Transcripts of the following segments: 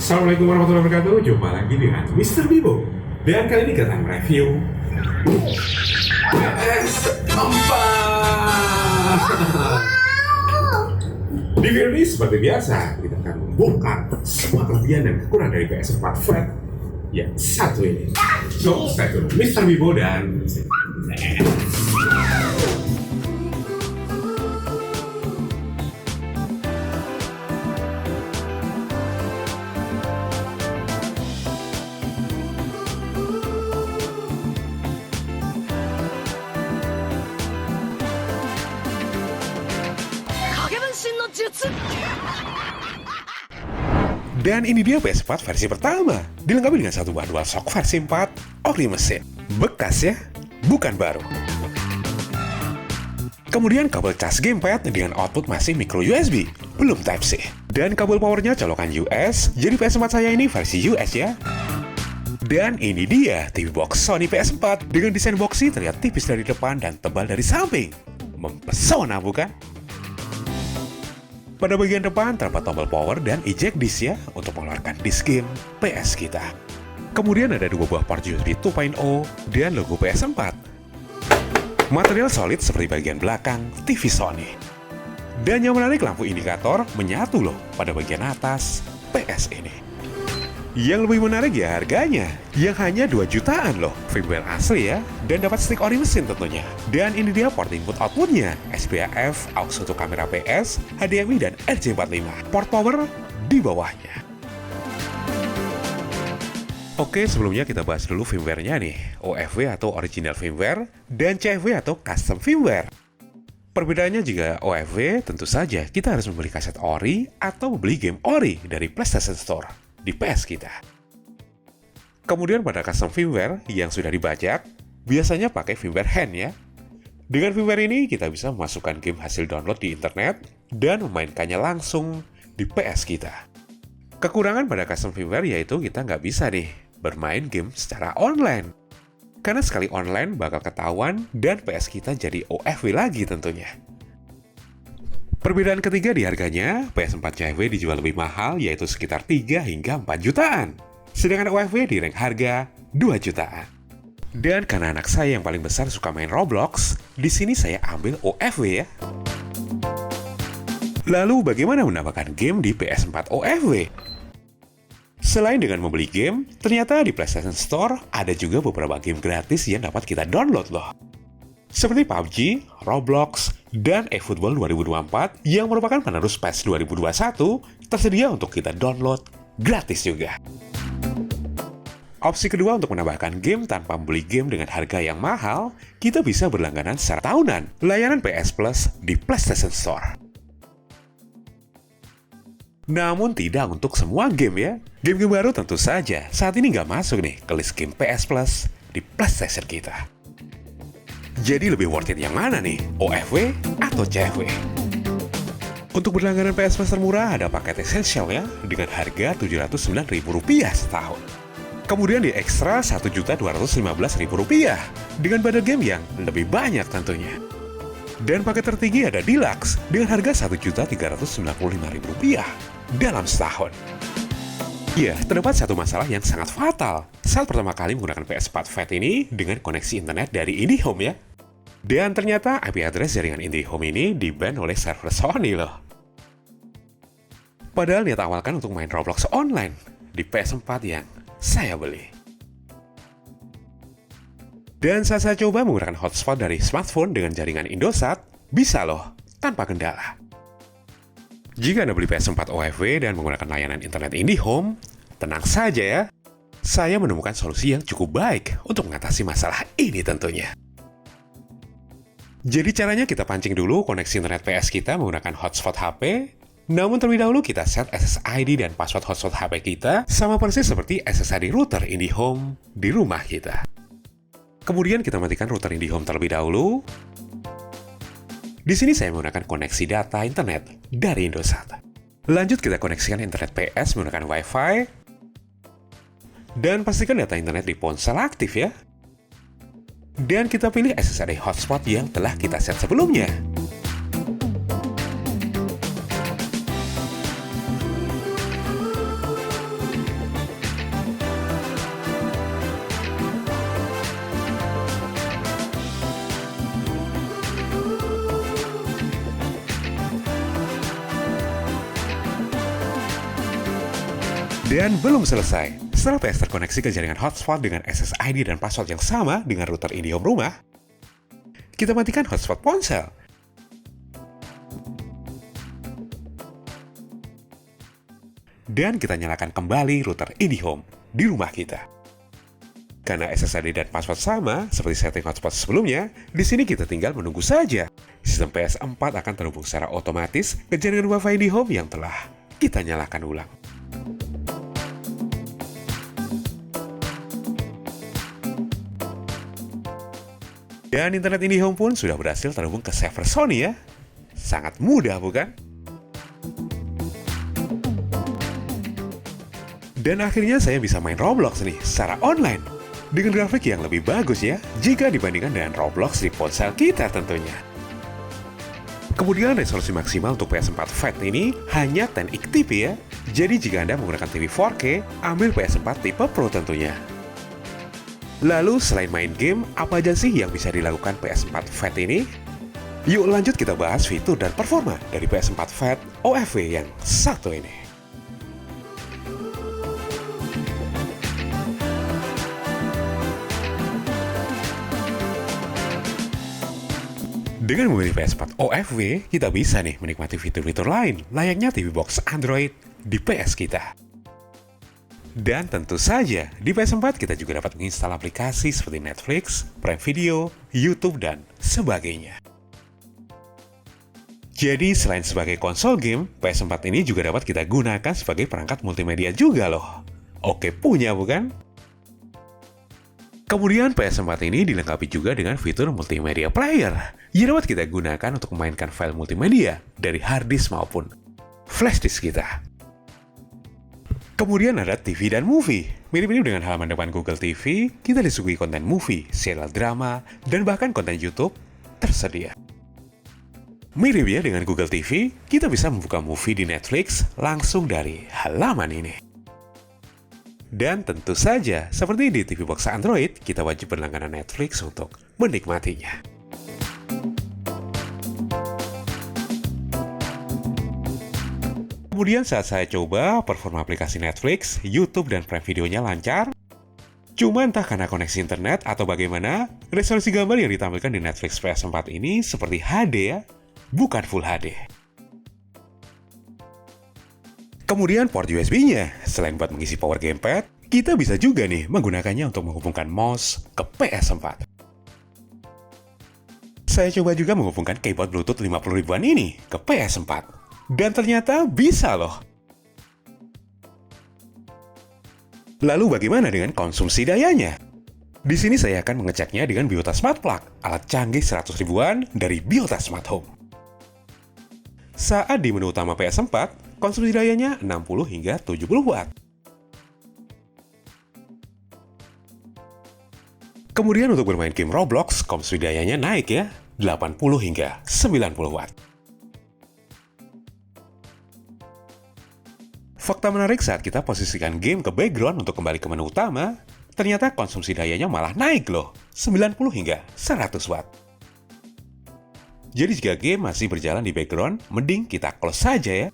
Assalamualaikum warahmatullahi wabarakatuh. Jumpa lagi dengan Mr. Bibo. Dan kali ini kita review PS4. Di video ini seperti biasa kita akan membongkar semua kelebihan dan kekurangan dari PS4 Fat yang satu ini. So, stay tune Mr. Bibo dan Dan ini dia PS4 versi pertama, dilengkapi dengan satu buah DualShock versi 4, ori mesin. Bekas ya, bukan baru. Kemudian kabel cas gamepad dengan output masih micro USB, belum Type-C. Dan kabel powernya colokan US, jadi PS4 saya ini versi US ya. Dan ini dia TV box Sony PS4 dengan desain boxy terlihat tipis dari depan dan tebal dari samping. Mempesona bukan? Pada bagian depan terdapat tombol power dan eject disk ya untuk mengeluarkan disk game PS kita. Kemudian ada dua buah port USB 2.0 dan logo PS4. Material solid seperti bagian belakang TV Sony. Dan yang menarik, lampu indikator menyatu loh pada bagian atas PS ini. Yang lebih menarik ya harganya, yang hanya 2 jutaan loh. Firmware asli ya, dan dapat stick ori mesin tentunya. Dan ini dia port input outputnya, SPAF, aux untuk kamera PS, HDMI, dan RJ45. Port power di bawahnya. Oke, sebelumnya kita bahas dulu firmware-nya nih, OFW atau original firmware, dan CFW atau custom firmware. Perbedaannya jika OFW, tentu saja kita harus membeli kaset ori atau membeli game ori dari PlayStation Store di PS kita. Kemudian pada custom firmware yang sudah dibajak, biasanya pakai firmware hand ya. Dengan firmware ini kita bisa memasukkan game hasil download di internet dan memainkannya langsung di PS kita. Kekurangan pada custom firmware yaitu kita nggak bisa nih bermain game secara online. Karena sekali online bakal ketahuan dan PS kita jadi OFW lagi tentunya. Perbedaan ketiga di harganya, PS4 CFW dijual lebih mahal yaitu sekitar 3 hingga 4 jutaan. Sedangkan OFW di rank harga 2 jutaan. Dan karena anak saya yang paling besar suka main Roblox, di sini saya ambil OFW ya. Lalu bagaimana mendapatkan game di PS4 OFW? Selain dengan membeli game, ternyata di PlayStation Store ada juga beberapa game gratis yang dapat kita download loh. Seperti PUBG, Roblox, dan eFootball 2024 yang merupakan penerus PES 2021 tersedia untuk kita download gratis juga. Opsi kedua untuk menambahkan game tanpa membeli game dengan harga yang mahal, kita bisa berlangganan secara tahunan layanan PS Plus di PlayStation Store. Namun tidak untuk semua game ya. Game-game baru tentu saja saat ini nggak masuk nih ke list game PS Plus di PlayStation kita. Jadi lebih worth it yang mana nih? OFW atau CFW? Untuk berlangganan PS Plus termurah ada paket Essential ya, dengan harga Rp709.000 setahun. Kemudian di Extra Rp1.215.000 dengan bundle game yang lebih banyak tentunya. Dan paket tertinggi ada Deluxe dengan harga Rp1.395.000 dalam setahun. Ya, terdapat satu masalah yang sangat fatal saat pertama kali menggunakan PS4 Fat ini dengan koneksi internet dari IndiHome ya. Dan ternyata IP address jaringan IndiHome ini di-ban oleh server Sony loh. Padahal niat awal kan untuk main Roblox online di PS4 yang saya beli. Dan saat saya coba menggunakan hotspot dari smartphone dengan jaringan Indosat, bisa loh, tanpa kendala. Jika Anda beli PS4 OFW dan menggunakan layanan internet IndiHome, tenang saja ya, saya menemukan solusi yang cukup baik untuk mengatasi masalah ini tentunya. Jadi caranya kita pancing dulu koneksi internet PS kita menggunakan hotspot HP, namun terlebih dahulu kita set SSID dan password hotspot HP kita sama persis seperti SSID router IndiHome di rumah kita. Kemudian kita matikan router IndiHome terlebih dahulu. Di sini saya menggunakan koneksi data internet dari Indosat. Lanjut kita koneksikan internet PS menggunakan Wi-Fi. Dan pastikan data internet di ponsel aktif ya. Dan kita pilih SSID hotspot yang telah kita set sebelumnya. Dan belum selesai. Setelah PS terkoneksi ke jaringan hotspot dengan SSID dan password yang sama dengan router IndiHome rumah, kita matikan hotspot ponsel. Dan kita nyalakan kembali router IndiHome di rumah kita. Karena SSID dan password sama seperti setting hotspot sebelumnya, di sini kita tinggal menunggu saja. Sistem PS4 akan terhubung secara otomatis ke jaringan WiFi IndiHome yang telah kita nyalakan ulang. Dan internet IndiHome pun sudah berhasil terhubung ke server Sony ya. Sangat mudah bukan? Dan akhirnya saya bisa main Roblox nih secara online. Dengan grafik yang lebih bagus ya, jika dibandingkan dengan Roblox di ponsel kita tentunya. Kemudian resolusi maksimal untuk PS4 Fat ini hanya 1080 TV ya. Jadi jika Anda menggunakan TV 4K, ambil PS4 tipe Pro tentunya. Lalu selain main game, apa aja sih yang bisa dilakukan PS4 Fat ini? Yuk lanjut kita bahas fitur dan performa dari PS4 Fat OFW yang satu ini. Dengan memilih PS4 OFW, kita bisa nih menikmati fitur-fitur lain layaknya TV box Android di PS kita. Dan tentu saja, di PS4 kita juga dapat menginstal aplikasi seperti Netflix, Prime Video, YouTube, dan sebagainya. Jadi selain sebagai konsol game, PS4 ini juga dapat kita gunakan sebagai perangkat multimedia juga loh. Oke punya bukan? Kemudian PS4 ini dilengkapi juga dengan fitur multimedia player yang dapat kita gunakan untuk memainkan file multimedia dari hard disk maupun flash disk kita. Kemudian ada TV dan movie. Mirip-mirip dengan halaman depan Google TV, kita disuguhi konten movie, serial drama, dan bahkan konten YouTube tersedia. Mirip ya dengan Google TV, kita bisa membuka movie di Netflix langsung dari halaman ini. Dan tentu saja, seperti di TV box Android, kita wajib berlangganan Netflix untuk menikmatinya. Kemudian saat saya coba, performa aplikasi Netflix, YouTube, dan Prime Videonya lancar. Cuma entah karena koneksi internet atau bagaimana, resolusi gambar yang ditampilkan di Netflix PS4 ini seperti HD ya, bukan Full HD. Kemudian port USB-nya, selain buat mengisi power gamepad, kita bisa juga nih menggunakannya untuk menghubungkan mouse ke PS4. Saya coba juga menghubungkan keyboard Bluetooth 50 ribuan ini ke PS4. Dan ternyata bisa loh. Lalu bagaimana dengan konsumsi dayanya? Di sini saya akan mengeceknya dengan Biota Smart Plug, alat canggih 100 ribuan dari Biota Smart Home. Saat di menu utama PS4, konsumsi dayanya 60 hingga 70 watt. Kemudian untuk bermain game Roblox, konsumsi dayanya naik ya, 80 hingga 90 watt. Fakta menarik saat kita posisikan game ke background untuk kembali ke menu utama, ternyata konsumsi dayanya malah naik loh, 90 hingga 100 watt. Jadi jika game masih berjalan di background, mending kita close saja ya.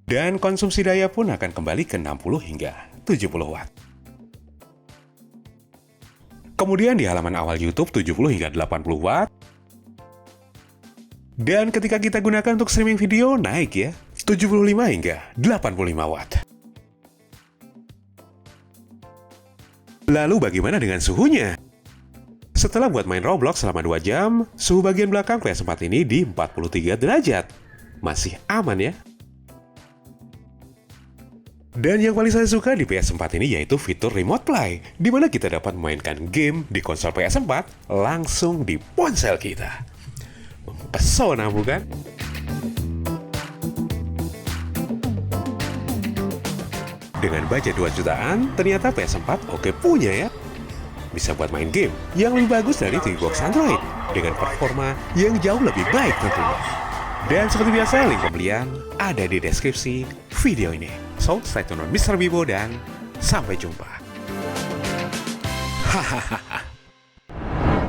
Dan konsumsi daya pun akan kembali ke 60 hingga 70 watt. Kemudian di halaman awal YouTube 70 hingga 80 watt. Dan ketika kita gunakan untuk streaming video naik ya, 75 hingga 85 watt. Lalu bagaimana dengan suhunya? Setelah buat main Roblox selama 2 jam, suhu bagian belakang PS4 ini di 43 derajat. Masih aman ya. Dan yang paling saya suka di PS4 ini yaitu fitur Remote Play, di mana kita dapat memainkan game di konsol PS4 langsung di ponsel kita. Mempesona bukan? Dengan budget 2 jutaan, ternyata PS4 oke punya ya. Bisa buat main game yang lebih bagus dari TV box Android dengan performa yang jauh lebih baik tentunya. Dan seperti biasa, link pembelian ada di deskripsi video ini. So, stay tune on Mr. Bibo dan sampai jumpa. Hahaha.